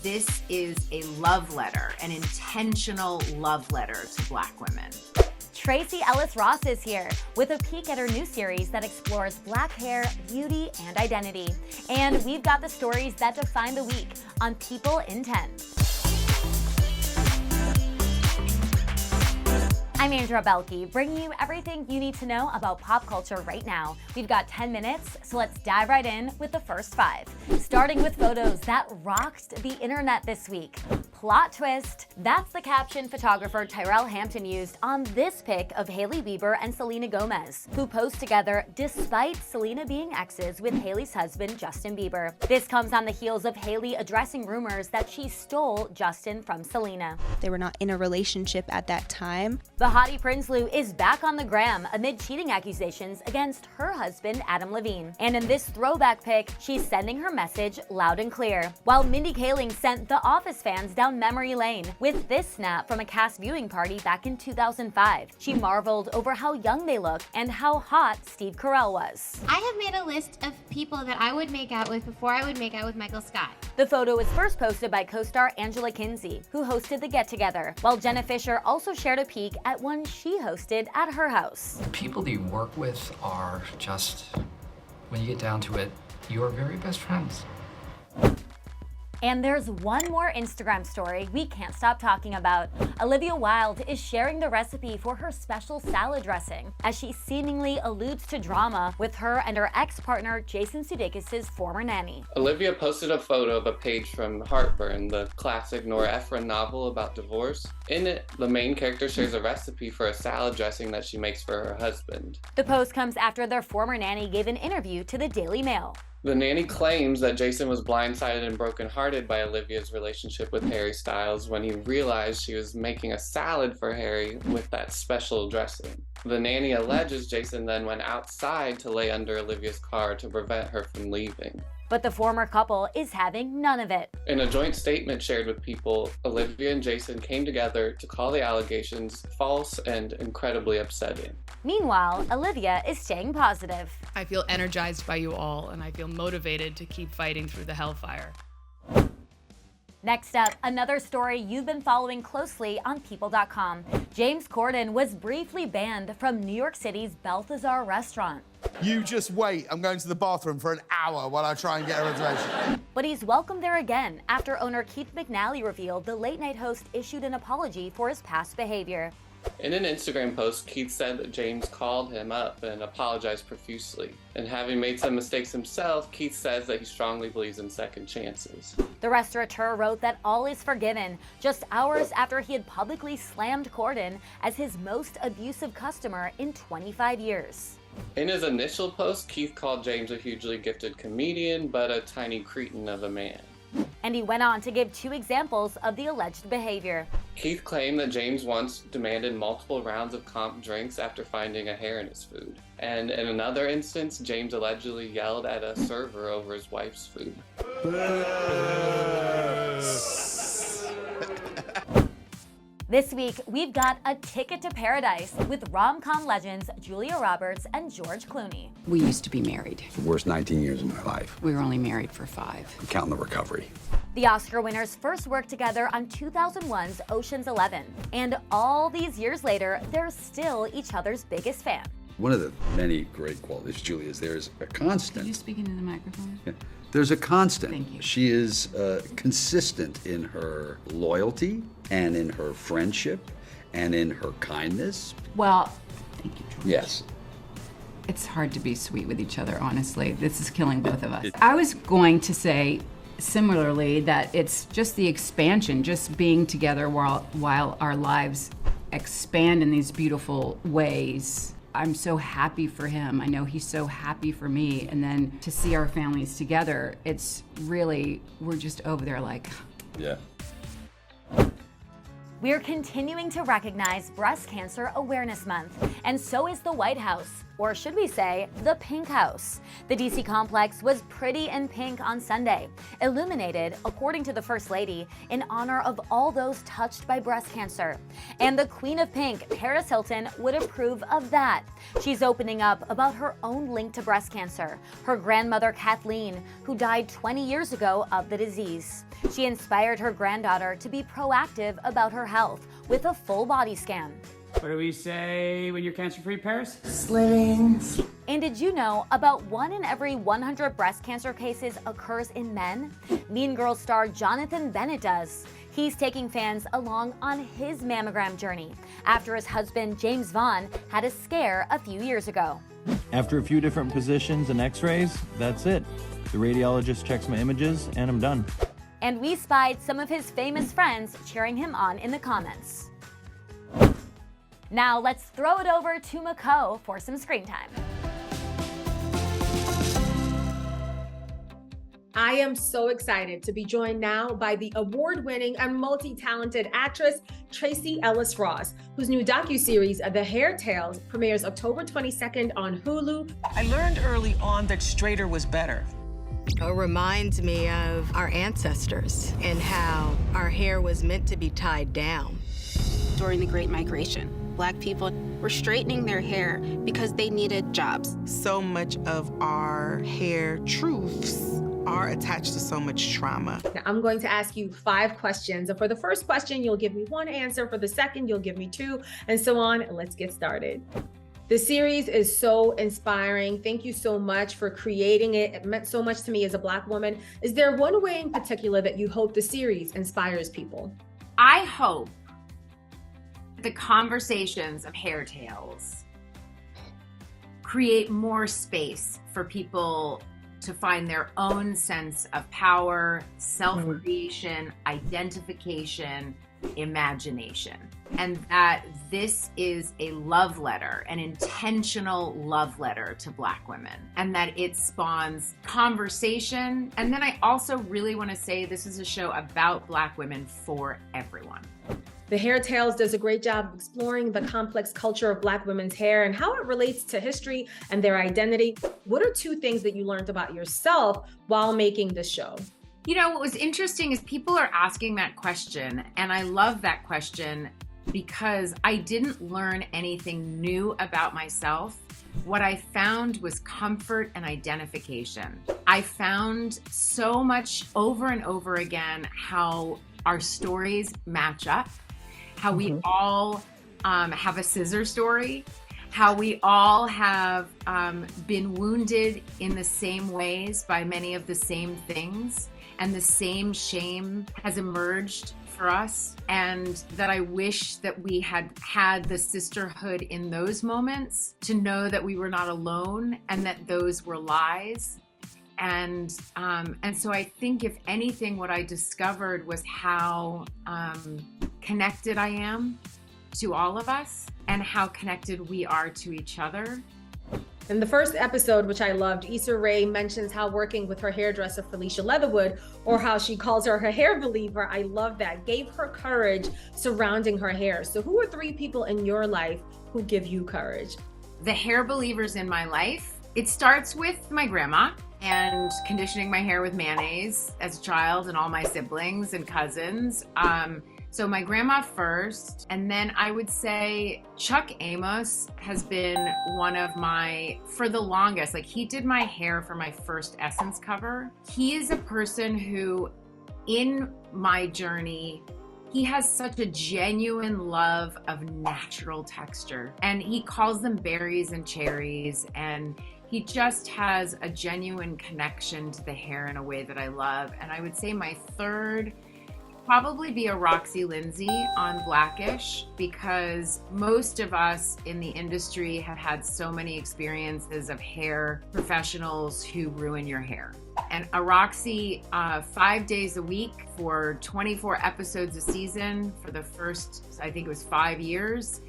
This is a love letter, an intentional love letter to Black women. Tracee Ellis Ross is here with a peek at her new series that explores Black hair, beauty, and identity. And we've got the stories that define the week on People in 10. I'm Andrea Belke, bringing you everything you need to know about pop culture right now. We've got 10 minutes, so let's dive right in with the first 5. Starting with photos that rocked the internet this week. Plot twist, that's the caption photographer Tyrell Hampton used on this pic of Hailey Bieber and Selena Gomez, who posed together despite Selena being exes with Hailey's husband, Justin Bieber. This comes on the heels of Hailey addressing rumors that she stole Justin from Selena. They were not in a relationship at that time. The hottie Prince Lou is back on the gram amid cheating accusations against her husband, Adam Levine. And in this throwback pic, she's sending her message loud and clear. While Mindy Kaling sent The Office fans down memory lane with this snap from a cast viewing party back in 2005. She marveled over how young they look and how hot Steve Carell was. I have made a list of people that I would make out with before I would make out with Michael Scott. The photo was first posted by co-star Angela Kinsey, who hosted the get-together, while Jenna Fisher also shared a peek at one she hosted at her house. People that you work with are just, when you get down to it, your very best friends. And there's one more Instagram story we can't stop talking about. Olivia Wilde is sharing the recipe for her special salad dressing as she seemingly alludes to drama with her and her ex-partner Jason Sudeikis' former nanny. Olivia posted a photo of a page from Heartburn, the classic Nora Ephron novel about divorce. In it, the main character shares a recipe for a salad dressing that she makes for her husband. The post comes after their former nanny gave an interview to the Daily Mail. The nanny claims that Jason was blindsided and brokenhearted by Olivia's relationship with Harry Styles when he realized she was making a salad for Harry with that special dressing. The nanny alleges Jason then went outside to lay under Olivia's car to prevent her from leaving. But the former couple is having none of it. In a joint statement shared with People, Olivia and Jason came together to call the allegations false and incredibly upsetting. Meanwhile, Olivia is staying positive. I feel energized by you all, and I feel motivated to keep fighting through the hellfire. Next up, another story you've been following closely on People.com. James Corden was briefly banned from New York City's Balthazar restaurant. You just wait. I'm going to the bathroom for an hour while I try and get a reservation. But he's welcome there again after owner Keith McNally revealed the late-night host issued an apology for his past behavior. In an Instagram post, Keith said that James called him up and apologized profusely. And having made some mistakes himself, Keith says that he strongly believes in second chances. The restaurateur wrote that all is forgiven, just hours after he had publicly slammed Corden as his most abusive customer in 25 years. In his initial post, Keith called James a hugely gifted comedian, but a tiny cretin of a man. And he went on to give 2 examples of the alleged behavior. Keith claimed that James once demanded multiple rounds of comp drinks after finding a hair in his food. And in another instance, James allegedly yelled at a server over his wife's food. This week, we've got a ticket to paradise with rom-com legends Julia Roberts and George Clooney. We used to be married. The worst 19 years of my life. We were only married for 5. I'm counting the recovery. The Oscar winners first worked together on 2001's Ocean's 11. And all these years later, they're still each other's biggest fan. One of the many great qualities, Julia, is there's a constant. Did you speak into the microphone? Yeah. There's a constant. Thank you. She is consistent in her loyalty and in her friendship and in her kindness. Well, thank you, George. Yes. It's hard to be sweet with each other, honestly. This is killing both of us. I was going to say similarly that it's just the expansion, just being together while our lives expand in these beautiful ways. I'm so happy for him. I know he's so happy for me. And then to see our families together, it's really, we're just over there like. Yeah. We're continuing to recognize Breast Cancer Awareness Month, and so is the White House. or should we say, the Pink House. The DC complex was pretty in pink on Sunday, illuminated, according to the First Lady, in honor of all those touched by breast cancer. And the Queen of Pink, Paris Hilton, would approve of that. She's opening up about her own link to breast cancer, her grandmother Kathleen, who died 20 years ago of the disease. She inspired her granddaughter to be proactive about her health with a full body scan. What do we say when you're cancer-free, Paris? Slimming. And did you know about 1 in every 100 breast cancer cases occurs in men? Mean Girls star Jonathan Bennett does. He's taking fans along on his mammogram journey after his husband James Vaughn had a scare a few years ago. After a few different positions and x-rays, that's it. The radiologist checks my images and I'm done. And we spied some of his famous friends cheering him on in the comments. Now let's throw it over to Mako for some screen time. I am so excited to be joined now by the award-winning and multi-talented actress Tracee Ellis Ross, whose new docuseries, The Hair Tales, premieres October 22nd on Hulu. I learned early on that straighter was better. It reminds me of our ancestors and how our hair was meant to be tied down. During the Great Migration, Black people were straightening their hair because they needed jobs. So much of our hair truths are attached to so much trauma. Now, I'm going to ask you 5 questions. And for the first question, you'll give me 1 answer. For the second, you'll give me 2, and so on. Let's get started. The series is so inspiring. Thank you so much for creating it. It meant so much to me as a Black woman. Is there one way in particular that you hope the series inspires people? I hope the conversations of Hair Tales create more space for people to find their own sense of power, self-creation, identification, imagination. And that this is a love letter, an intentional love letter to Black women, and that it spawns conversation. And then I also really want to say this is a show about Black women for everyone. The Hair Tales does a great job of exploring the complex culture of Black women's hair and how it relates to history and their identity. What are 2 things that you learned about yourself while making this show? You know, what was interesting is people are asking that question, and I love that question because I didn't learn anything new about myself. What I found was comfort and identification. I found so much over and over again how our stories match up, how we all have a scissor story, how we all have been wounded in the same ways by many of the same things, and the same shame has emerged for us, and that I wish that we had had the sisterhood in those moments to know that we were not alone and that those were lies. And so I think, if anything, what I discovered was how connected I am to all of us and how connected we are to each other. In the first episode, which I loved, Issa Rae mentions how working with her hairdresser, Felicia Leatherwood, or how she calls her hair believer, I love that, gave her courage surrounding her hair. So who are 3 people in your life who give you courage? The hair believers in my life, it starts with my grandma and conditioning my hair with mayonnaise as a child, and all my siblings and cousins. So my grandma first, and then I would say Chuck Amos has been one of my, for the longest, like he did my hair for my first Essence cover. He is a person who, in my journey, he has such a genuine love of natural texture, and he calls them berries and cherries, and he just has a genuine connection to the hair in a way that I love. And I would say my third probably be a Roxy Lindsay on Blackish, because most of us in the industry have had so many experiences of hair professionals who ruin your hair. And a Roxy, 5 days a week for 24 episodes a season for the first, I think it was 5 years,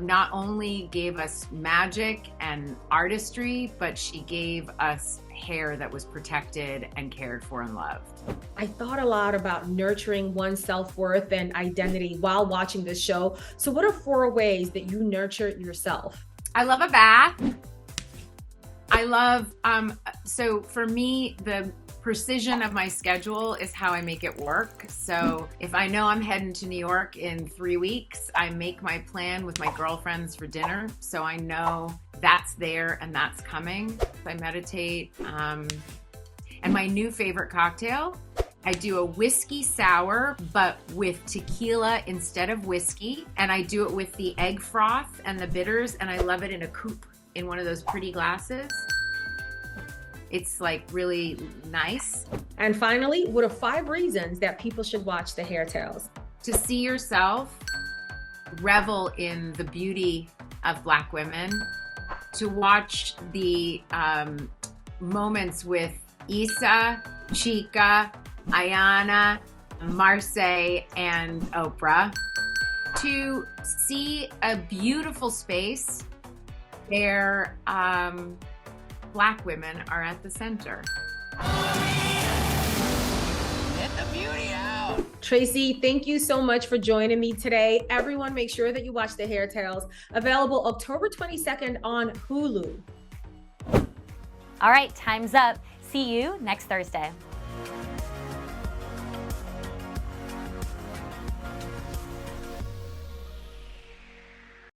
not only gave us magic and artistry, but she gave us hair that was protected and cared for and loved. I thought a lot about nurturing one's self-worth and identity while watching this show. So what are 4 ways that you nurture yourself? I love a bath. I love, so for me, the precision of my schedule is how I make it work. So if I know I'm heading to New York in 3 weeks, I make my plan with my girlfriends for dinner. So I know that's there and that's coming. I meditate. And my new favorite cocktail, I do a whiskey sour, but with tequila instead of whiskey. And I do it with the egg froth and the bitters, and I love it in a coupe, in one of those pretty glasses. It's like really nice. And finally, what are 5 reasons that people should watch The Hair Tales? To see yourself, revel in the beauty of Black women, to watch the moments with Issa, Chica, Ayana, Marseille, and Oprah, to see a beautiful space where Black women are at the center. Get the beauty out! Tracee, thank you so much for joining me today. Everyone, make sure that you watch The Hair Tales, available October 22nd on Hulu. All right, time's up. See you next Thursday.